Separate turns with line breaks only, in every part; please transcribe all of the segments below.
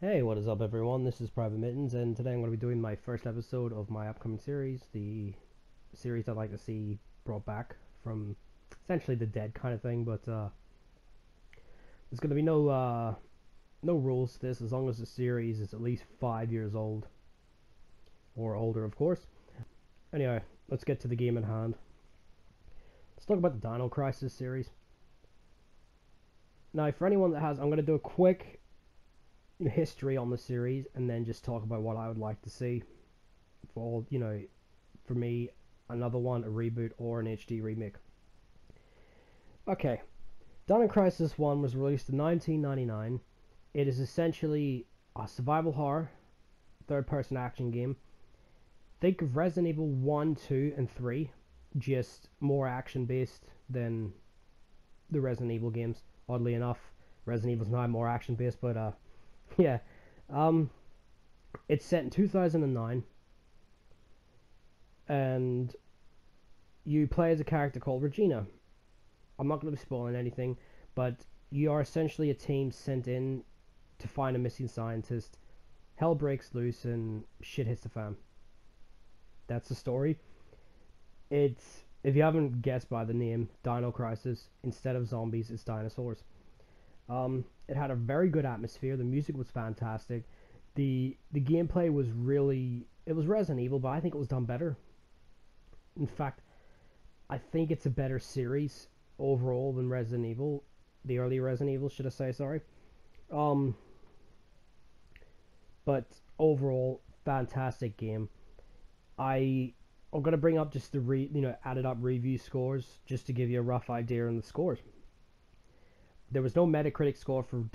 Hey, what is up everyone? This is PvT-Mitten's, and today I'm going to be doing my first episode of my upcoming series, the series I'd like to see brought back from essentially the dead kind of thing, but there's going to be no rules to this as long as the series is at least 5 years old, or older of course. Anyway, let's get to the game at hand. Let's talk about the Dino Crisis series. Now, for anyone that has, I'm going to do a quick history on the series and then just talk about what I would like to see for for me, another one, a reboot or an HD remake. Okay, Dino Crisis 1 was released in 1999. It is essentially a survival horror third-person action game. Think of Resident Evil 1, 2 and 3, just more action based than the Resident Evil games. Oddly enough, Resident Evil's not more action based, but yeah, it's set in 2009, and you play as a character called Regina. I'm not going to be spoiling anything, but you are essentially a team sent in to find a missing scientist. Hell breaks loose and shit hits the fan. That's the story. It's, if you haven't guessed by the name, Dino Crisis. Instead of zombies, it's dinosaurs. It had a very good atmosphere. The music was fantastic. The gameplay was really, it was Resident Evil, but I think it was done better. In fact, I think it's a better series overall than Resident Evil, the early Resident Evil, should I say? Sorry. But overall, fantastic game. I'm gonna bring up just the added up review scores just to give you a rough idea on the scores. There was no Metacritic score for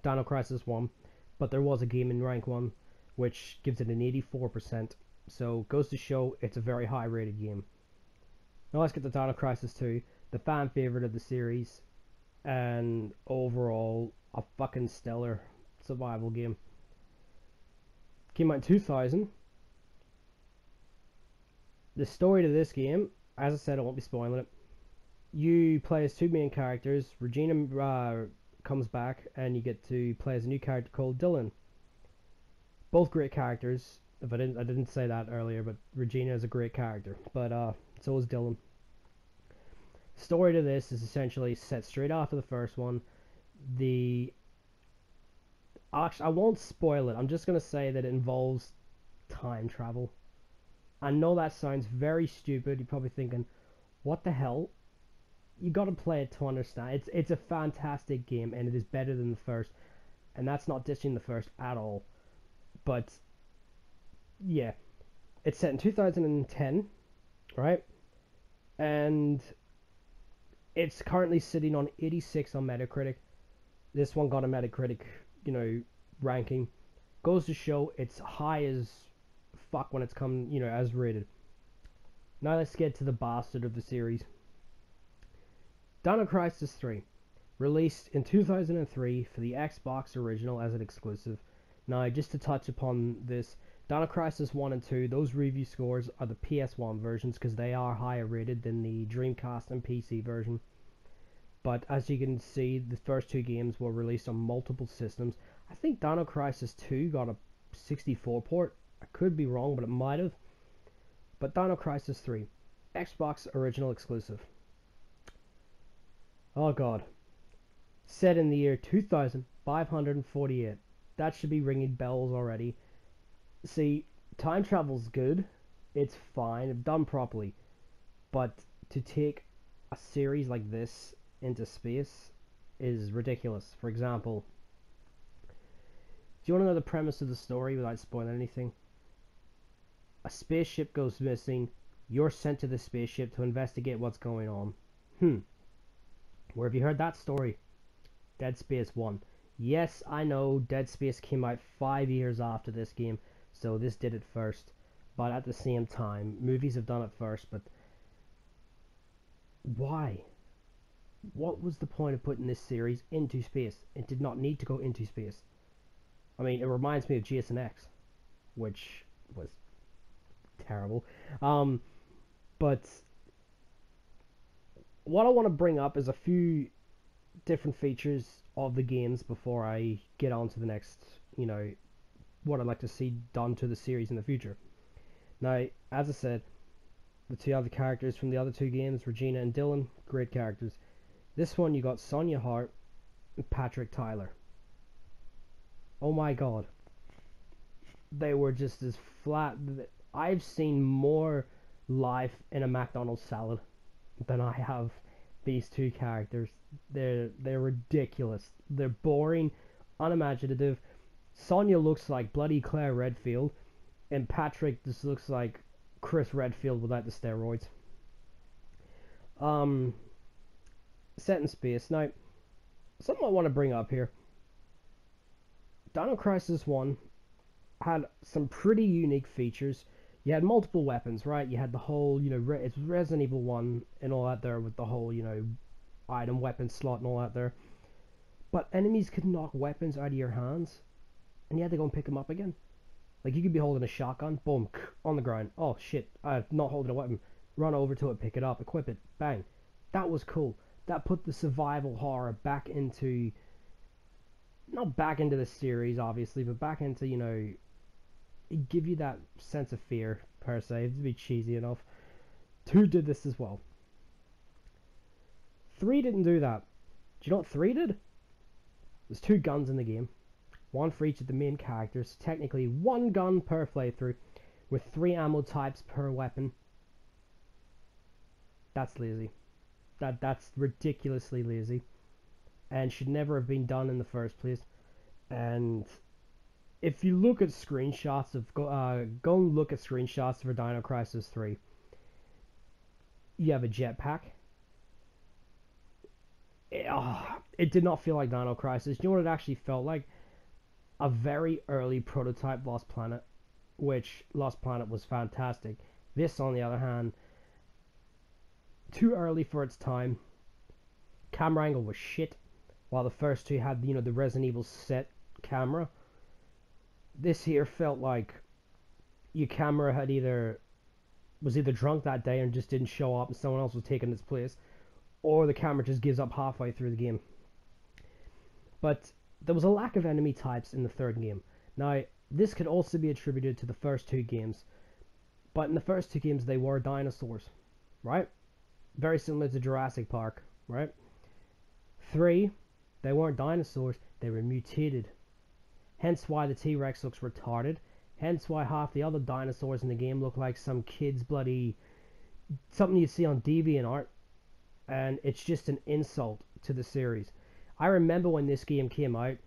Dino Crisis 1, but there was a Gaming Rank one, which gives it an 84%. So goes to show it's a very high rated game. Now let's get to Dino Crisis 2, the fan favorite of the series, and overall a fucking stellar survival game. Came out in 2000. The story to this game, as I said, I won't be spoiling it. You play as two main characters. Regina comes back, and you get to play as a new character called Dylan. Both great characters. If I didn't say that earlier, but Regina is a great character. But so is Dylan. Story to this is essentially set straight after the first one. Actually, I won't spoil it. I'm just gonna say that it involves time travel. I know that sounds very stupid. You're probably thinking, what the hell? You gotta play it to understand. It's a fantastic game, and it is better than the first. And that's not dishing the first at all. But yeah, it's set in 2010, right? And it's currently sitting on 86 on Metacritic. This one got a Metacritic, ranking. Goes to show it's high as fuck when it's come, as rated. Now let's get to the bastard of the series. Dino Crisis 3, released in 2003 for the Xbox original as an exclusive. Now, just to touch upon this, Dino Crisis 1 and 2, those review scores are the PS1 versions because they are higher rated than the Dreamcast and PC version. But as you can see, the first two games were released on multiple systems. I think Dino Crisis 2 got a 64 port. I could be wrong, but it might have. But Dino Crisis 3, Xbox original exclusive. Oh god. Set in the year 2548. That should be ringing bells already. See, time travel's good. It's fine, if done properly. But to take a series like this into space is ridiculous. For example, do you want to know the premise of the story without spoiling anything? A spaceship goes missing. You're sent to the spaceship to investigate what's going on. Where have you heard that story? Dead Space 1. Yes, I know Dead Space came out 5 years after this game, so this did it first. But at the same time, movies have done it first, but why? What was the point of putting this series into space? It did not need to go into space. I mean, it reminds me of Jason X, which was terrible. But what I want to bring up is a few different features of the games before I get on to the next, what I'd like to see done to the series in the future. Now, as I said, the two other characters from the other two games, Regina and Dylan, great characters. This one you got Sonya Hart and Patrick Tyler. Oh my god. They were just as flat. I've seen more life in a McDonald's salad than I have these two characters. They're ridiculous. They're boring, unimaginative. Sonya looks like bloody Claire Redfield, and Patrick just looks like Chris Redfield without the steroids. Set in space. Now, something I want to bring up here. Dino Crisis 1 had some pretty unique features. You had multiple weapons, right? You had the whole, it's Resident Evil 1 and all that there with the whole, item weapon slot and all that there. But enemies could knock weapons out of your hands, and you had to go and pick them up again. Like, you could be holding a shotgun, boom, on the ground. Oh, shit, I'm not holding a weapon. Run over to it, pick it up, equip it, bang. That was cool. That put the survival horror back into, not back into the series, obviously, but back into, it give you that sense of fear, per se, to be cheesy enough. 2 did this as well. 3 didn't do that. Do you know what 3 did? There's 2 guns in the game. 1 for each of the main characters. Technically 1 gun per playthrough, with 3 ammo types per weapon. That's lazy. That's ridiculously lazy, and should never have been done in the first place. And if you look at screenshots of go and look at screenshots for Dino Crisis 3, you have a jetpack. It did not feel like Dino Crisis. You know what it actually felt like? A very early prototype Lost Planet, which Lost Planet was fantastic. This, on the other hand, too early for its time. Camera angle was shit, while the first 2 had, the Resident Evil set camera. This here felt like your camera was either drunk that day and just didn't show up and someone else was taking its place, or the camera just gives up halfway through the game. But there was a lack of enemy types in the 3rd game. Now, this could also be attributed to the first 2 games, but in the first 2 games they were dinosaurs, right? Very similar to Jurassic Park, right? 3, they weren't dinosaurs, they were mutated. Hence why the T-Rex looks retarded. Hence why half the other dinosaurs in the game look like some kid's bloody, something you see on DeviantArt. And it's just an insult to the series. I remember when this game came out,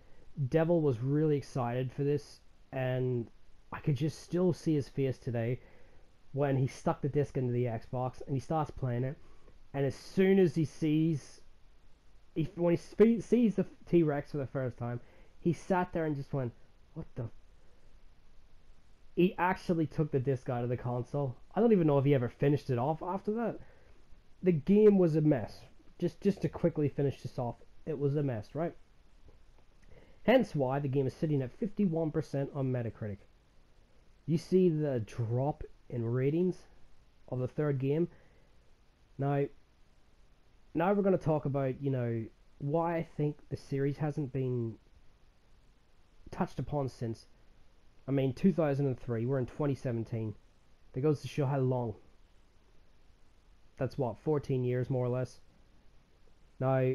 Devil was really excited for this, and I could just still see his face today when he stuck the disc into the Xbox and he starts playing it. And as soon as he sees, when he sees the T-Rex for the first time, he sat there and just went, what the? He actually took the disc out of the console. I don't even know if he ever finished it off after that. The game was a mess. Just to quickly finish this off, it was a mess, right? Hence why the game is sitting at 51% on Metacritic. You see the drop in ratings of the 3rd game. Now we're going to talk about, why I think the series hasn't been touched upon since. 2003, we're in 2017. That goes to show how long. That's what, 14 years more or less. Now,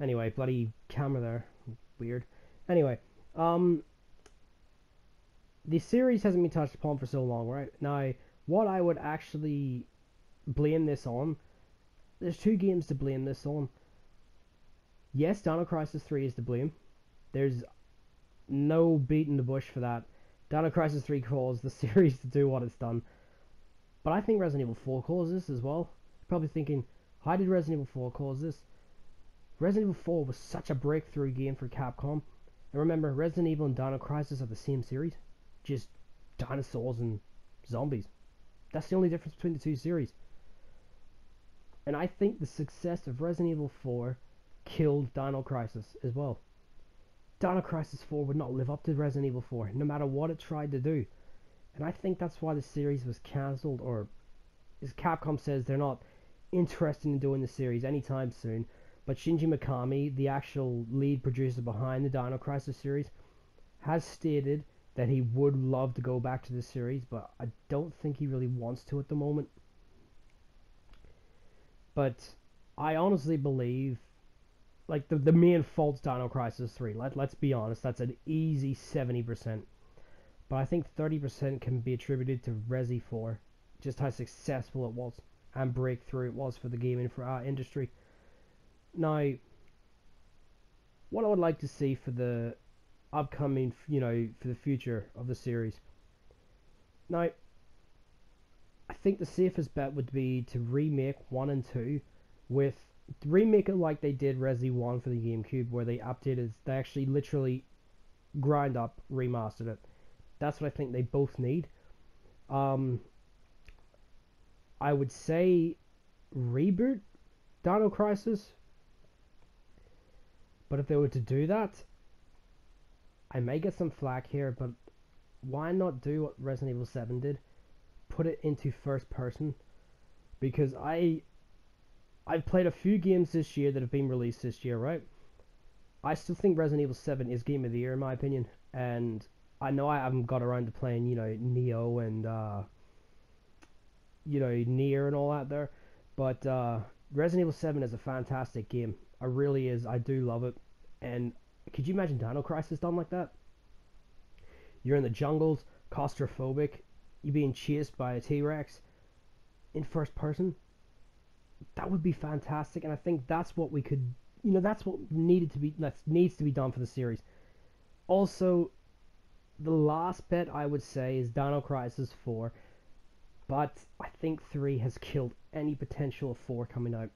anyway, bloody camera there. Weird. Anyway, the series hasn't been touched upon for so long, right? Now, what I would actually blame this on, there's 2 games to blame this on. Yes, Dino Crisis 3 is to blame. There's no beating the bush for that. Dino Crisis 3 caused the series to do what it's done. But I think Resident Evil 4 caused this as well. You're probably thinking, how did Resident Evil 4 cause this? Resident Evil 4 was such a breakthrough game for Capcom. And remember, Resident Evil and Dino Crisis are the same series. Just dinosaurs and zombies. That's the only difference between the 2 series. And I think the success of Resident Evil 4 killed Dino Crisis as well. Dino Crisis 4 would not live up to Resident Evil 4, no matter what it tried to do. And I think that's why the series was cancelled, or is Capcom says they're not interested in doing the series anytime soon, but Shinji Mikami, the actual lead producer behind the Dino Crisis series, has stated that he would love to go back to the series, but I don't think he really wants to at the moment. But I honestly believe, like, the main fault's Dino Crisis 3. Let's be honest, that's an easy 70%. But I think 30% can be attributed to Resi 4, just how successful it was and breakthrough it was for the gaming industry. Now, what I would like to see for the upcoming, for the future of the series. Now, I think the safest bet would be to remake 1 and 2 remake it like they did Resi 1 for the GameCube, where they actually literally grind up, remastered it. That's what I think they both need. I would say reboot Dino Crisis, but if they were to do that, I may get some flack here, but why not do what Resident Evil 7 did? Put it into first person, because I've played a few games this year that have been released this year, right? I still think Resident Evil 7 is Game of the Year in my opinion, and I know I haven't got around to playing, Neo and, Nier and all that there, but Resident Evil 7 is a fantastic game. It really is. I do love it. And could you imagine Dino Crisis done like that? You're in the jungles, claustrophobic, you're being chased by a T-Rex in first person. That would be fantastic, and I think that's what we could, that's what needs to be done for the series. Also, the last bet I would say is Dino Crisis 4, but I think 3 has killed any potential of 4 coming out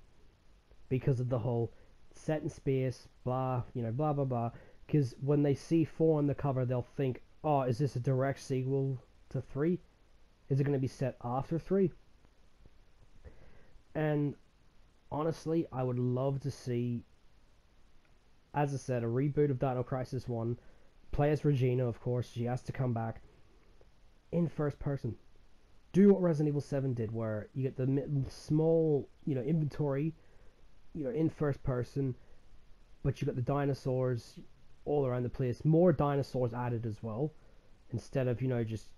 because of the whole set in space, blah, blah blah blah. Because when they see 4 on the cover, they'll think, oh, is this a direct sequel to 3? Is it going to be set after 3? And honestly, I would love to see, as I said, a reboot of Dino Crisis 1. Play as Regina, of course. She has to come back in first person. Do what Resident Evil 7 did, where you get the small, inventory, in first person, but you got the dinosaurs all around the place. More dinosaurs added as well, instead of, just,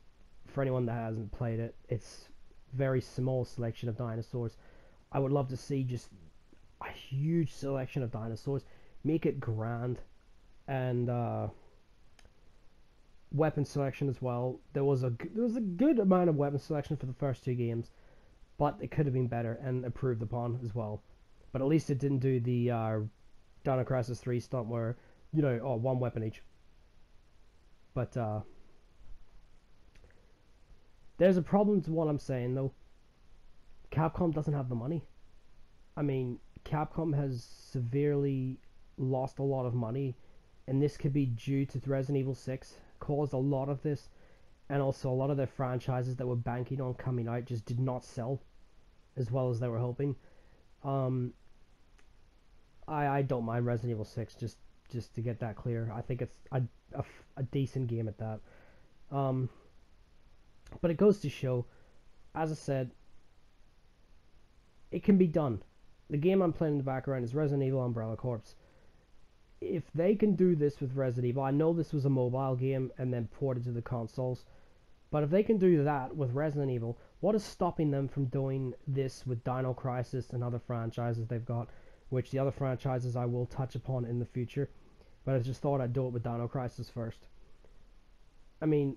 for anyone that hasn't played it, it's very small selection of dinosaurs. I would love to see just a huge selection of dinosaurs. Make it grand. And weapon selection as well. There was a good amount of weapon selection for the first 2 games, but it could have been better and improved upon as well. But at least it didn't do the Dino Crisis 3 stunt where, 1 weapon each. But there's a problem to what I'm saying though. Capcom doesn't have the money. I mean, Capcom has severely lost a lot of money, and this could be due to Resident Evil 6, caused a lot of this, and also a lot of their franchises that were banking on coming out just did not sell as well as they were hoping. I don't mind Resident Evil 6, just to get that clear. I think it's a decent game at that. But it goes to show, as I said, it can be done. The game I'm playing in the background is Resident Evil Umbrella Corps. If they can do this with Resident Evil, I know this was a mobile game and then ported to the consoles, but if they can do that with Resident Evil, what is stopping them from doing this with Dino Crisis and other franchises they've got, which the other franchises I will touch upon in the future, but I just thought I'd do it with Dino Crisis first. I mean,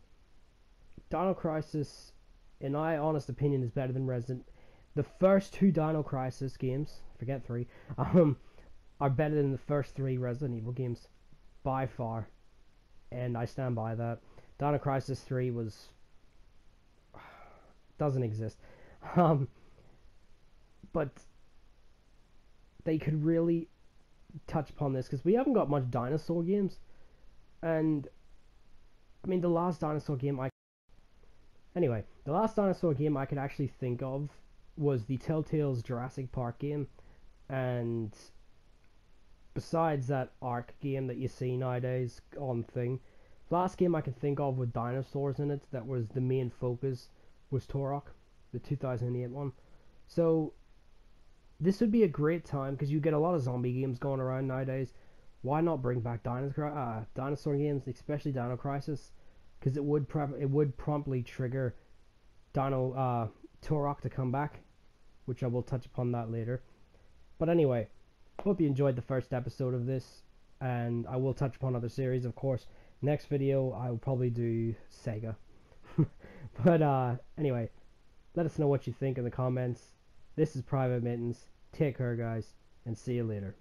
Dino Crisis, in my honest opinion, is better than Resident. The first 2 Dino Crisis games, forget 3, are better than the first 3 Resident Evil games by far, and I stand by that. Dino Crisis 3 doesn't exist, but they could really touch upon this because we haven't got much dinosaur games, and I mean the last dinosaur game the last dinosaur game I could actually think of was the Telltale's Jurassic Park game, and besides that Ark game that you see nowadays on thing, the last game I can think of with dinosaurs in it that was the main focus was Turok, the 2008 one. So this would be a great time because you get a lot of zombie games going around nowadays. Why not bring back dinosaur games, especially Dino Crisis? Because it would promptly trigger Dino Turok to come back, which I will touch upon that later. But anyway, hope you enjoyed the first episode of this, and I will touch upon other series, of course. Next video, I will probably do Sega. But anyway, let us know what you think in the comments. This is Private Mittens. Take care, guys, and see you later.